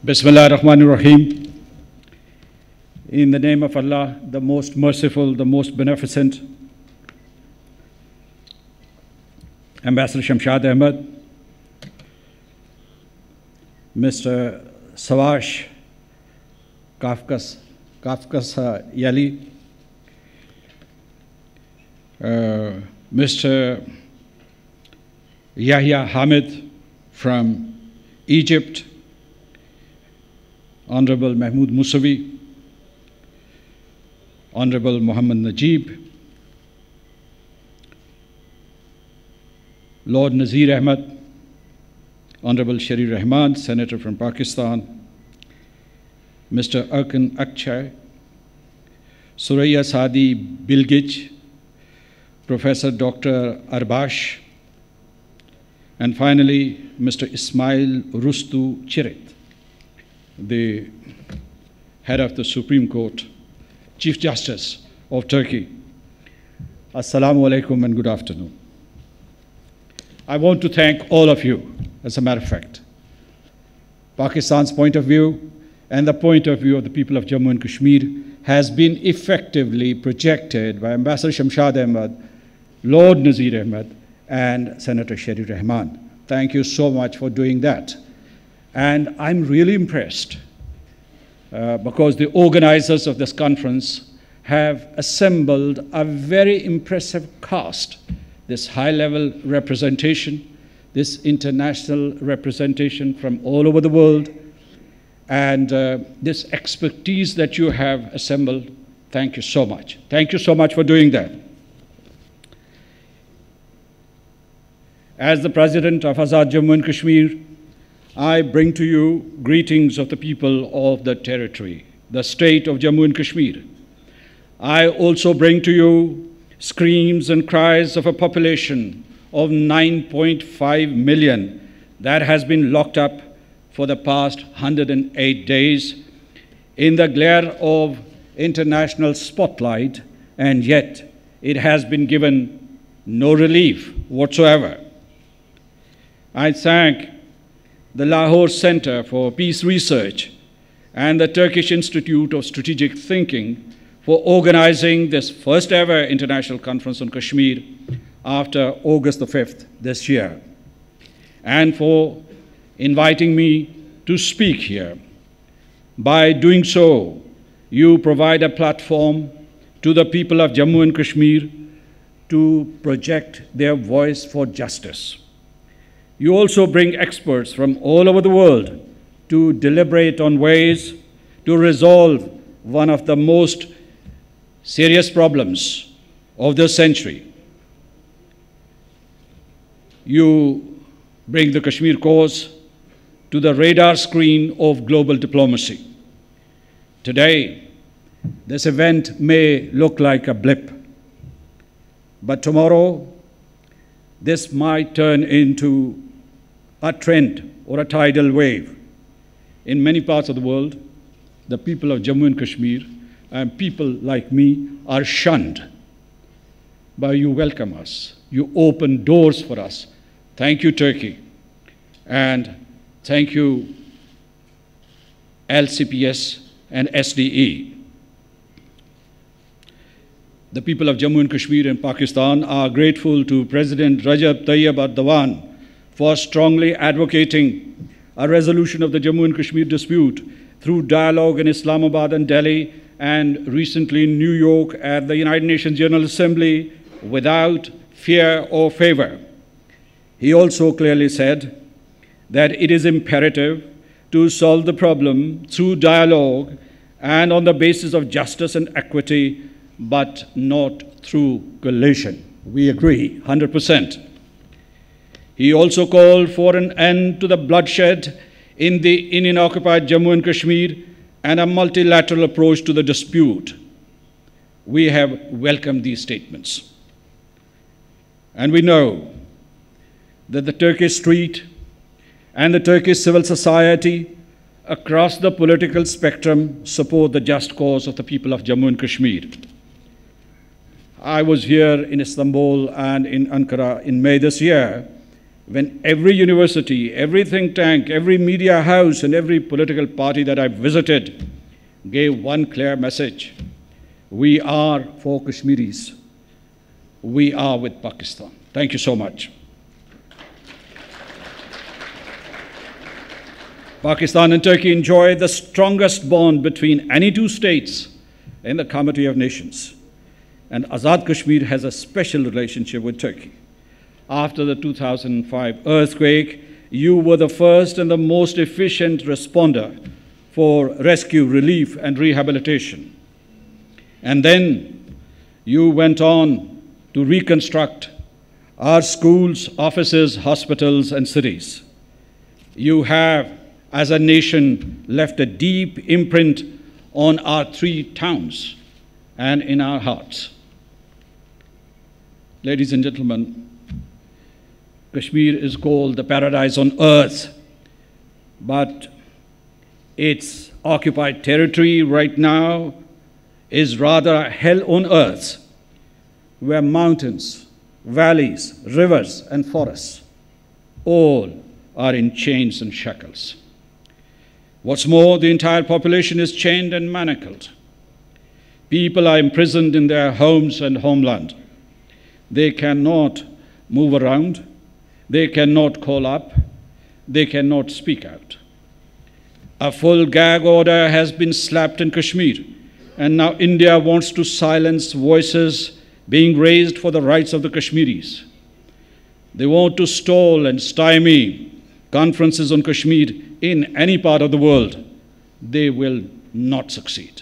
Bismillah ar-Rahman ar-Rahim. In the name of Allah, the most merciful, the most beneficent. Ambassador Shamshad Ahmed, Mr. Savash Kafkas Yali, Mr. Yahya Hamid from Egypt, Honorable Mahmoud Musavi, Honorable Muhammad Najib, Lord Nazir Ahmed, Honorable Sharif Rahman, Senator from Pakistan, Mr. Arkan Akchay, Suraya Sadi Bilgich, Professor Dr. Arbash, and finally, Mr. Ismail Rustu Chirit, the head of the Supreme Court, Chief Justice of Turkey. Assalamu alaikum and good afternoon. I want to thank all of you, as a matter of fact. Pakistan's point of view and the point of view of the people of Jammu and Kashmir has been effectively projected by Ambassador Shamshad Ahmed, Lord Nazir Ahmed, and Senator Sharif Rahman. Thank you so much for doing that. And I'm really impressed because the organizers of this conference have assembled a very impressive cast, this high-level representation, this international representation from all over the world, and this expertise that you have assembled. Thank you so much. Thank you so much for doing that. As the President of Azad Jammu and Kashmir, I bring to you greetings of the people of the territory, the state of Jammu and Kashmir. I also bring to you screams and cries of a population of 9.5 million that has been locked up for the past 108 days in the glare of international spotlight, and yet it has been given no relief whatsoever. I thank the Lahore Center for Peace Research and the Turkish Institute of Strategic Thinking for organizing this first ever international conference on Kashmir after August the 5th this year, and for inviting me to speak here. By doing so, you provide a platform to the people of Jammu and Kashmir to project their voice for justice. You also bring experts from all over the world to deliberate on ways to resolve one of the most serious problems of the century. You bring the Kashmir cause to the radar screen of global diplomacy. Today, this event may look like a blip, but tomorrow, this might turn into a trend or a tidal wave. In many parts of the world, the people of Jammu and Kashmir and people like me are shunned. But you welcome us. You open doors for us. Thank you, Turkey. And thank you, LCPS and SDE. The people of Jammu and Kashmir and Pakistan are grateful to President Rajab Tayyip Erdogan for strongly advocating a resolution of the Jammu and Kashmir dispute through dialogue in Islamabad and Delhi, and recently in New York at the United Nations General Assembly without fear or favor. He also clearly said that it is imperative to solve the problem through dialogue and on the basis of justice and equity, but not through coalition. We agree 100%. He also called for an end to the bloodshed in the Indian-occupied Jammu and Kashmir and a multilateral approach to the dispute. We have welcomed these statements. And we know that the Turkish street and the Turkish civil society across the political spectrum support the just cause of the people of Jammu and Kashmir. I was here in Istanbul and in Ankara in May this year, when every university, every think tank, every media house, and every political party that I visited gave one clear message: we are for Kashmiris. We are with Pakistan. Thank you so much. Pakistan and Turkey enjoy the strongest bond between any two states in the Committee of Nations. And Azad Kashmir has a special relationship with Turkey. After the 2005 earthquake, you were the first and the most efficient responder for rescue, relief, and rehabilitation. And then you went on to reconstruct our schools, offices, hospitals, and cities. You have, as a nation, left a deep imprint on our 3 towns and in our hearts. Ladies and gentlemen, Kashmir is called the paradise on earth, but its occupied territory right now is rather hell on earth, where mountains, valleys, rivers, and forests all are in chains and shackles. What's more, the entire population is chained and manacled. People are imprisoned in their homes and homeland. They cannot move around. They cannot call up. They cannot speak out. A full gag order has been slapped in Kashmir, and now India wants to silence voices being raised for the rights of the Kashmiris. They want to stall and stymie conferences on Kashmir in any part of the world. They will not succeed.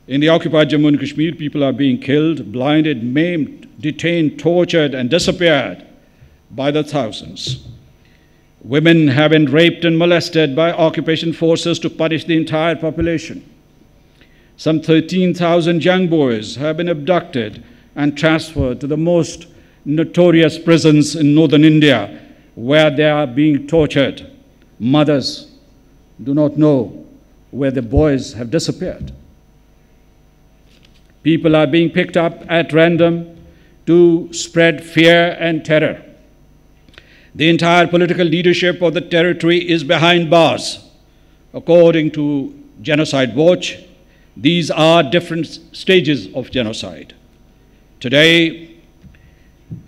In the occupied Jammu and Kashmir, people are being killed, blinded, maimed, detained, tortured, and disappeared by the thousands. Women have been raped and molested by occupation forces to punish the entire population. Some 13,000 young boys have been abducted and transferred to the most notorious prisons in northern India, where they are being tortured. Mothers do not know where the boys have disappeared. People are being picked up at random to spread fear and terror. The entire political leadership of the territory is behind bars. According to Genocide Watch, these are different stages of genocide. Today,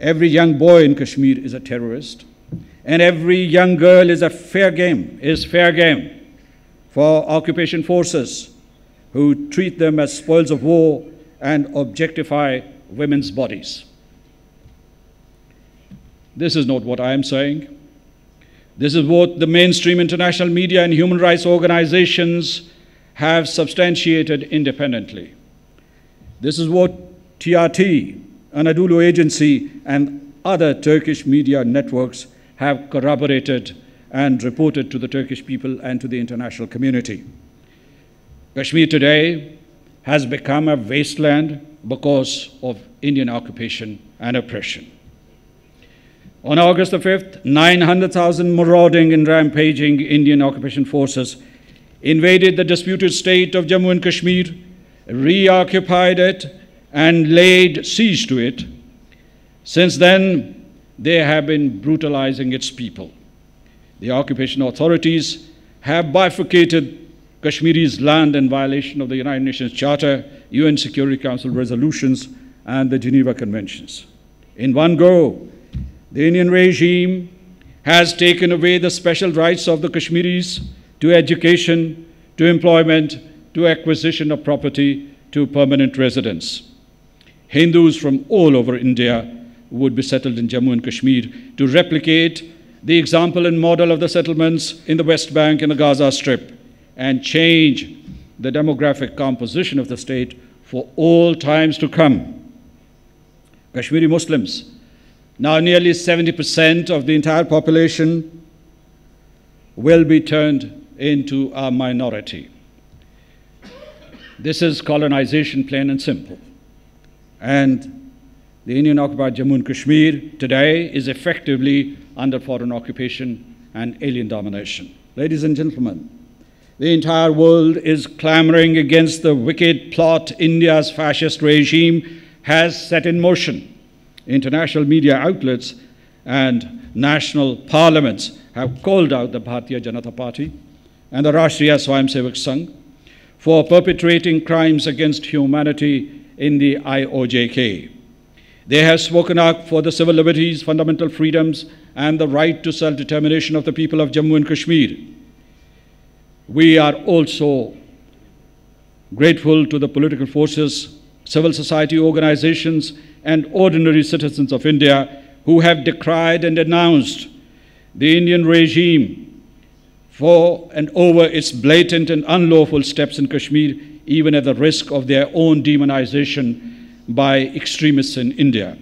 every young boy in Kashmir is a terrorist, and every young girl is fair game for occupation forces who treat them as spoils of war and objectify women's bodies. This is not what I am saying. This is what the mainstream international media and human rights organizations have substantiated independently. This is what TRT, Anadolu Agency, and other Turkish media networks have corroborated and reported to the Turkish people and to the international community. Kashmir today has become a wasteland because of Indian occupation and oppression. On August the 5th, 900,000 marauding and rampaging Indian occupation forces invaded the disputed state of Jammu and Kashmir, reoccupied it, and laid siege to it. Since then, they have been brutalizing its people. The occupation authorities have bifurcated Kashmiri's land in violation of the United Nations Charter, UN Security Council resolutions, and the Geneva Conventions. In one go, the Indian regime has taken away the special rights of the Kashmiris to education, to employment, to acquisition of property, to permanent residence. Hindus from all over India would be settled in Jammu and Kashmir to replicate the example and model of the settlements in the West Bank and the Gaza Strip and change the demographic composition of the state for all times to come. Kashmiri Muslims, now nearly 70% of the entire population, will be turned into a minority. This is colonization, plain and simple. And the Indian-occupied Jammu and Kashmir today is effectively under foreign occupation and alien domination. Ladies and gentlemen, the entire world is clamoring against the wicked plot India's fascist regime has set in motion. International media outlets and national parliaments have called out the Bharatiya Janata Party and the Rashtriya Swayamsevak Sangh for perpetrating crimes against humanity in the IOJK. They have spoken out for the civil liberties, fundamental freedoms, and the right to self-determination of the people of Jammu and Kashmir. We are also grateful to the political forces, civil society organizations, and ordinary citizens of India who have decried and denounced the Indian regime for and over its blatant and unlawful steps in Kashmir, even at the risk of their own demonization by extremists in India.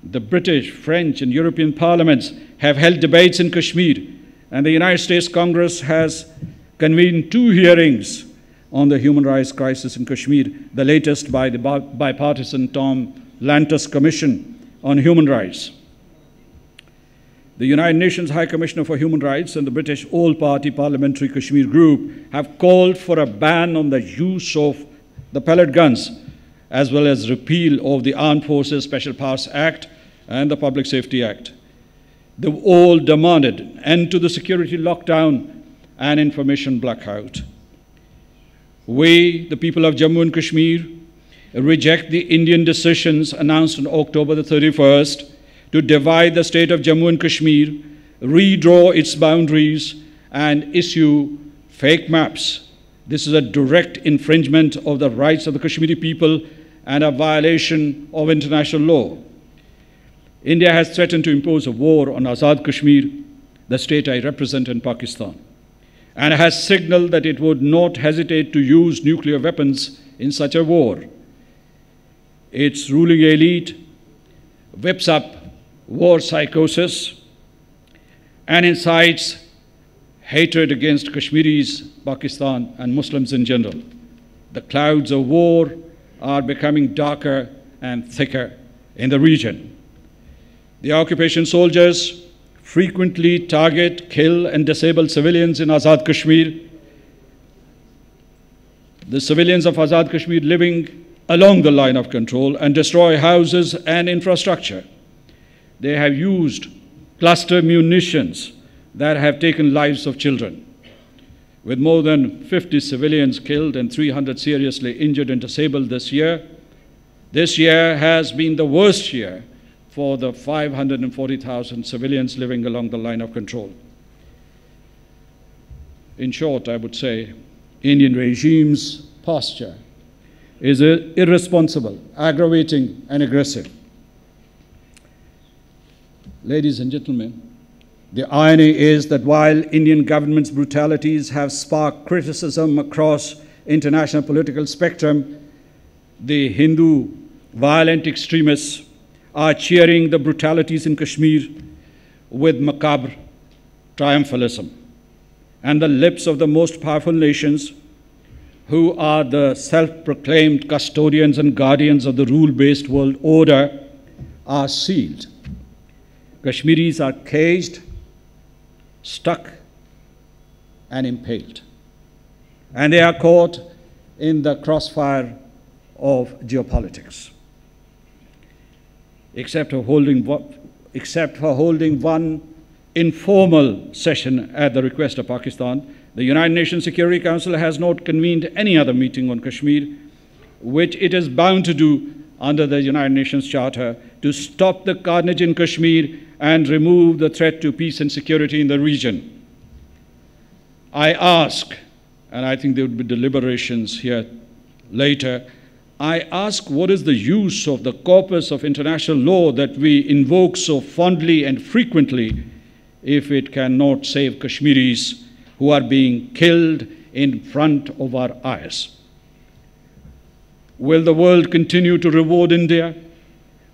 The British, French, and European parliaments have held debates in Kashmir, and the United States Congress has convened 2 hearings on the human rights crisis in Kashmir, the latest by the bipartisan Tom Lantos Commission on Human Rights. The United Nations High Commissioner for Human Rights and the British All-Party Parliamentary Kashmir Group have called for a ban on the use of the pellet guns, as well as repeal of the Armed Forces Special Powers Act and the Public Safety Act. They all demanded an end to the security lockdown and information blackout. We, the people of Jammu and Kashmir, reject the Indian decisions announced on October the 31st to divide the state of Jammu and Kashmir, redraw its boundaries, and issue fake maps. This is a direct infringement of the rights of the Kashmiri people and a violation of international law. India has threatened to impose a war on Azad Kashmir, the state I represent in Pakistan, and has signaled that it would not hesitate to use nuclear weapons in such a war. Its ruling elite whips up war psychosis and incites hatred against Kashmiris, Pakistan, and Muslims in general. The clouds of war are becoming darker and thicker in the region. The occupation soldiers frequently target, kill, and disable civilians in Azad Kashmir. The civilians of Azad Kashmir living along the line of control and destroy houses and infrastructure. They have used cluster munitions that have taken lives of children. With more than 50 civilians killed and 300 seriously injured and disabled this year has been the worst year for the 540,000 civilians living along the line of control. In short, I would say, Indian regime's posture is irresponsible, aggravating, and aggressive. Ladies and gentlemen, the irony is that while Indian government's brutalities have sparked criticism across international political spectrum, the Hindu violent extremists are cheering the brutalities in Kashmir with macabre triumphalism. And the lips of the most powerful nations, who are the self-proclaimed custodians and guardians of the rule-based world order, are sealed. Kashmiris are caged, stuck, and impaled. And they are caught in the crossfire of geopolitics. Except for holding one informal session at the request of Pakistan, the United Nations Security Council has not convened any other meeting on Kashmir, which it is bound to do under the United Nations Charter to stop the carnage in Kashmir and remove the threat to peace and security in the region. I ask, and I think there would be deliberations here later, I ask, what is the use of the corpus of international law that we invoke so fondly and frequently if it cannot save Kashmiris who are being killed in front of our eyes? Will the world continue to reward India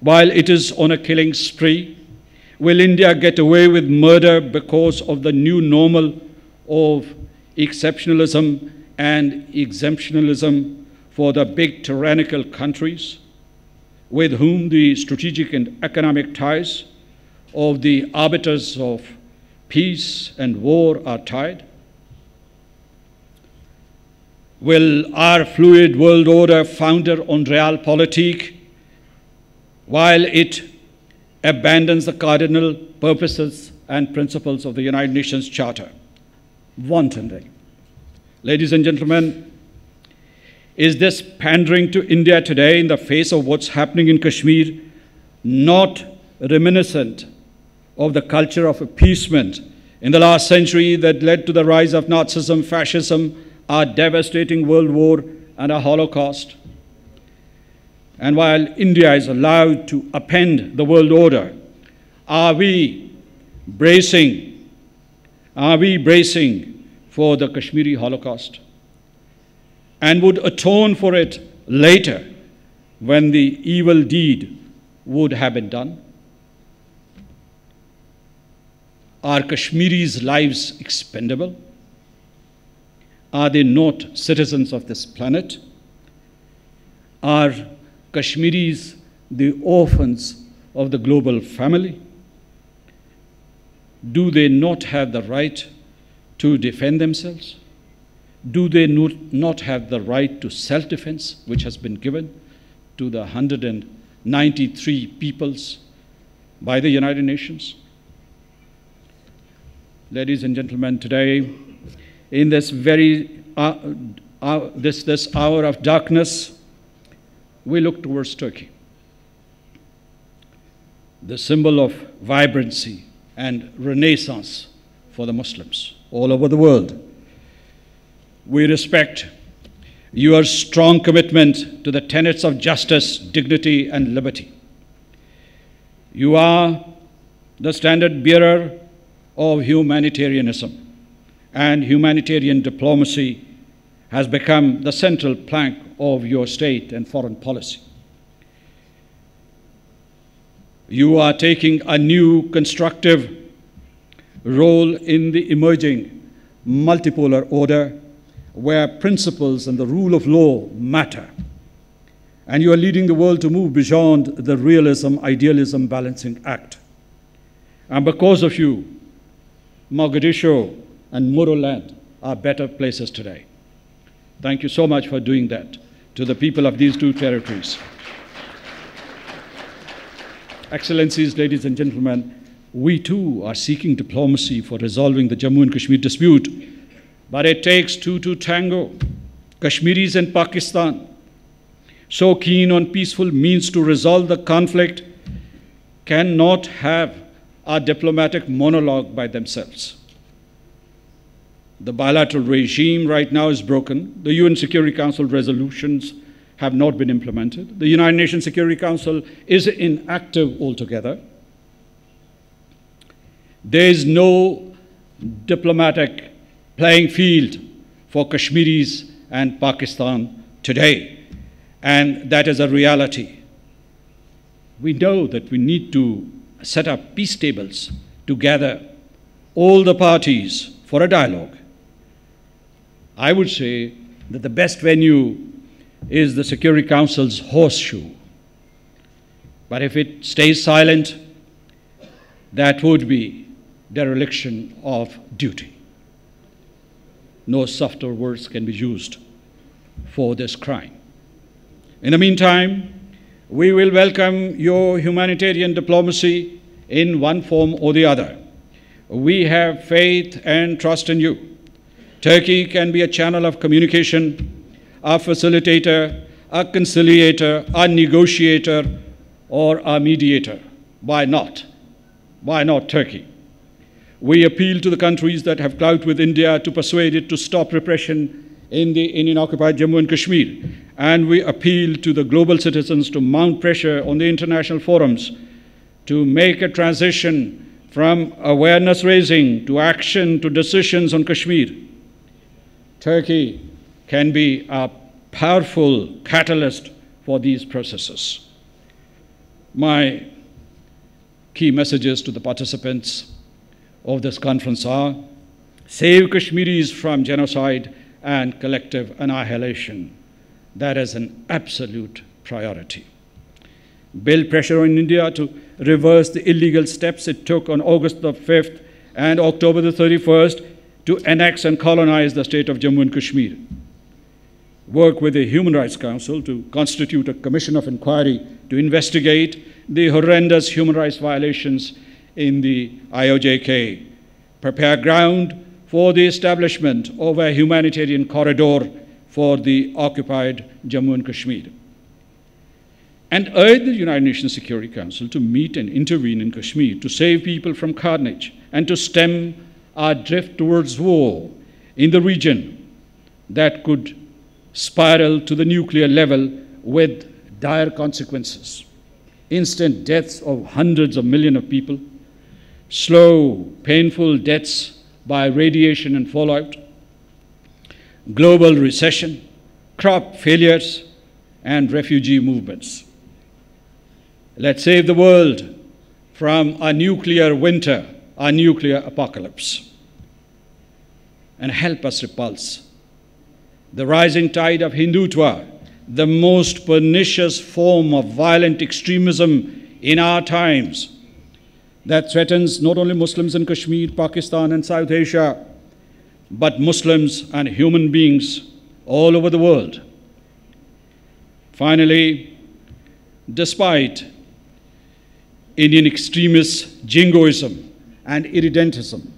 while it is on a killing spree? Will India get away with murder because of the new normal of exceptionalism and exemptionalism for the big tyrannical countries with whom the strategic and economic ties of the arbiters of peace and war are tied? Will our fluid world order founded on realpolitik, while it abandons the cardinal purposes and principles of the United Nations Charter wantonly. Ladies and gentlemen, is this pandering to India today in the face of what's happening in Kashmir not reminiscent of the culture of appeasement in the last century that led to the rise of Nazism, fascism, a devastating world war, and a Holocaust? And while India is allowed to upend the world order, are we bracing for the Kashmiri Holocaust and would atone for it later when the evil deed would have been done? Are Kashmiris' lives expendable? Are they not citizens of this planet? Are Kashmiris the orphans of the global family? Do they not have the right to defend themselves? Do they not have the right to self-defense, which has been given to the 193 peoples by the United Nations? Ladies and gentlemen, today, in this very this hour of darkness, we look towards Turkey, the symbol of vibrancy and renaissance for the Muslims all over the world. We respect your strong commitment to the tenets of justice, dignity, and liberty. You are the standard bearer of humanitarianism, and humanitarian diplomacy has become the central plank of your state and foreign policy. You are taking a new constructive role in the emerging multipolar order where principles and the rule of law matter. And you are leading the world to move beyond the realism, idealism balancing act. And because of you, Mogadishu and Moroland are better places today. Thank you so much for doing that to the people of these two territories. Excellencies, ladies and gentlemen, we too are seeking diplomacy for resolving the Jammu and Kashmir dispute, but it takes two to tango. Kashmiris and Pakistan, so keen on peaceful means to resolve the conflict, cannot have a diplomatic monologue by themselves. The bilateral regime right now is broken. The UN Security Council resolutions have not been implemented. The United Nations Security Council is inactive altogether. There is no diplomatic playing field for Kashmiris and Pakistan today, and that is a reality. We know that we need to set up peace tables to gather all the parties for a dialogue. I would say that the best venue is the Security Council's horseshoe. But if it stays silent, that would be dereliction of duty. No softer words can be used for this crime. In the meantime, we will welcome your humanitarian diplomacy in one form or the other. We have faith and trust in you. Turkey can be a channel of communication, a facilitator, a conciliator, a negotiator, or a mediator. Why not? Why not Turkey? We appeal to the countries that have clout with India to persuade it to stop repression in the Indian-occupied Jammu and Kashmir. And we appeal to the global citizens to mount pressure on the international forums to make a transition from awareness raising to action to decisions on Kashmir. Turkey can be a powerful catalyst for these processes. My key messages to the participants of this conference are: save Kashmiris from genocide and collective annihilation. That is an absolute priority. Build pressure on India to reverse the illegal steps it took on August the 5th and October the 31st to annex and colonize the state of Jammu and Kashmir. Work with the Human Rights Council to constitute a commission of inquiry to investigate the horrendous human rights violations in the IOJK, prepare ground for the establishment of a humanitarian corridor for the occupied Jammu and Kashmir, and urge the United Nations Security Council to meet and intervene in Kashmir to save people from carnage and to stem our drift towards war in the region that could spiral to the nuclear level with dire consequences, instant deaths of hundreds of millions of people, slow, painful deaths by radiation and fallout, global recession, crop failures, and refugee movements. Let's save the world from a nuclear winter, a nuclear apocalypse, and help us repulse the rising tide of Hindutva, the most pernicious form of violent extremism in our times that threatens not only Muslims in Kashmir, Pakistan, and South Asia, but Muslims and human beings all over the world. Finally, despite Indian extremists' jingoism and irredentism,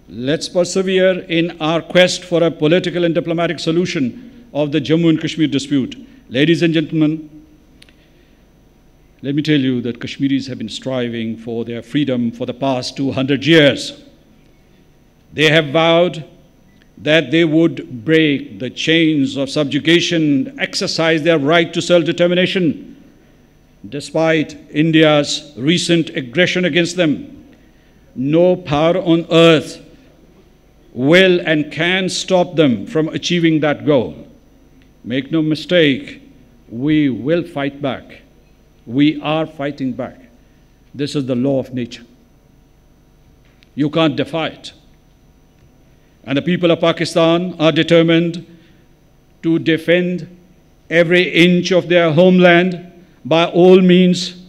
let's persevere in our quest for a political and diplomatic solution of the Jammu and Kashmir dispute. Ladies and gentlemen, let me tell you that Kashmiris have been striving for their freedom for the past 200 years. They have vowed that they would break the chains of subjugation, exercise their right to self-determination, despite India's recent aggression against them. No power on earth will and can stop them from achieving that goal. Make no mistake, we will fight back. We are fighting back. This is the law of nature. You can't defy it. And the people of Pakistan are determined to defend every inch of their homeland by all means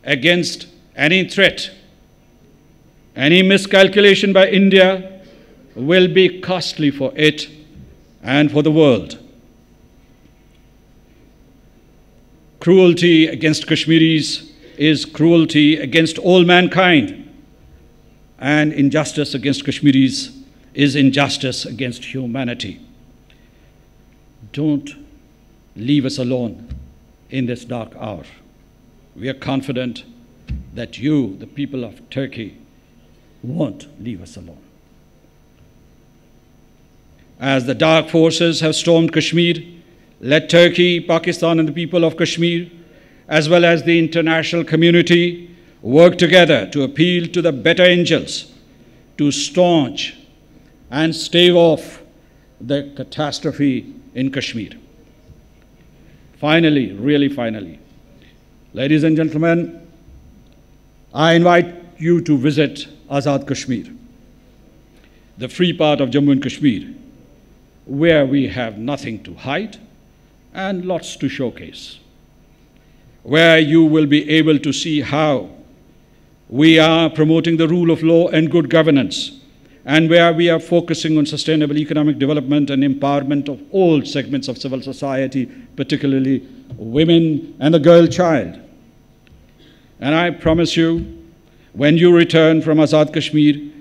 against any threat. Any miscalculation by India will be costly for it and for the world. Cruelty against Kashmiris is cruelty against all mankind, and injustice against Kashmiris is injustice against humanity. Don't leave us alone in this dark hour. We are confident that you, the people of Turkey, won't leave us alone. As the dark forces have stormed Kashmir, let Turkey, Pakistan, and the people of Kashmir, as well as the international community, work together to appeal to the better angels to staunch and stave off the catastrophe in Kashmir. Finally, really finally, ladies and gentlemen, I invite you to visit Azad Kashmir, the free part of Jammu and Kashmir, where we have nothing to hide and lots to showcase, where you will be able to see how we are promoting the rule of law and good governance, and where we are focusing on sustainable economic development and empowerment of all segments of civil society, particularly women and the girl child. And I promise you, when you return from Azad Kashmir,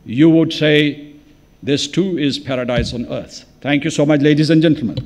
you would say, this too is paradise on earth. Thank you so much, ladies and gentlemen.